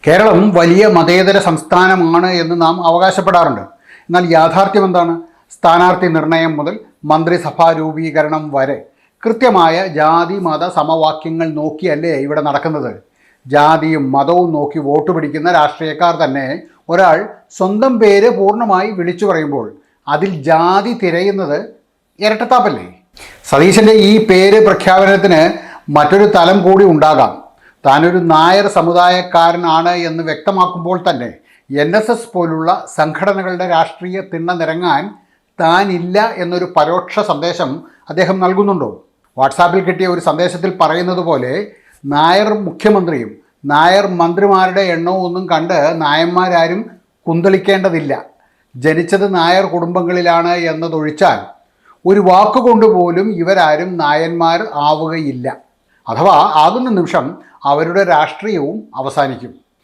കേരളം വലിയ മതേതര സംസ്ഥാനമാണ് എന്ന് നാം അവകാശപ്പെടാറുണ്ട്. എന്നാൽ യാഥാർത്ഥ്യം എന്താണ്? സ്ഥാനാർത്ഥി നിർണയം മുതൽ മന്ത്രിസഭാ രൂപീകരണം വരെ കൃത്യമായ ജാതി മത സമവാക്യങ്ങൾ നോക്കിയല്ലേ ഇവിടെ നടക്കുന്നത്? ജാതിയും മതവും നോക്കി വോട്ട് പിടിക്കുന്ന രാഷ്ട്രീയക്കാർ തന്നെ ഒരാൾ സ്വന്തം പേര് പൂർണ്ണമായി വിളിച്ചു പറയുമ്പോൾ അതിൽ ജാതി തിരയുന്നത് ഇരട്ടത്താപ്പല്ലേ? സതീശൻ്റെ ഈ പേര് പ്രഖ്യാപനത്തിന് മറ്റൊരു തലം കൂടി ഉണ്ടാകാം. താനൊരു നായർ സമുദായക്കാരനാണ് എന്ന് വ്യക്തമാക്കുമ്പോൾ തന്നെ NSS പോലുള്ള സംഘടനകളുടെ രാഷ്ട്രീയ തിണ്ണ നിരങ്ങാൻ താനില്ല എന്നൊരു പരോക്ഷ സന്ദേശം അദ്ദേഹം നൽകുന്നുണ്ടോ? വാട്സാപ്പിൽ കിട്ടിയ ഒരു സന്ദേശത്തിൽ പറയുന്നത് പോലെ നായർ മുഖ്യമന്ത്രിയും നായർ മന്ത്രിമാരുടെ എണ്ണവും ഒന്നും കണ്ട് നായന്മാരാരും കുന്തളിക്കേണ്ടതില്ല. ജനിച്ചത് നായർ കുടുംബങ്ങളിലാണ് എന്നതൊഴിച്ചാൽ ഒരു വാക്കുകൊണ്ടുപോലും ഇവരാരും നായന്മാർ ആവുകയില്ല. അഥവാ ആകുന്ന നിമിഷം അവരുടെ രാഷ്ട്രീയവും അവസാനിക്കും.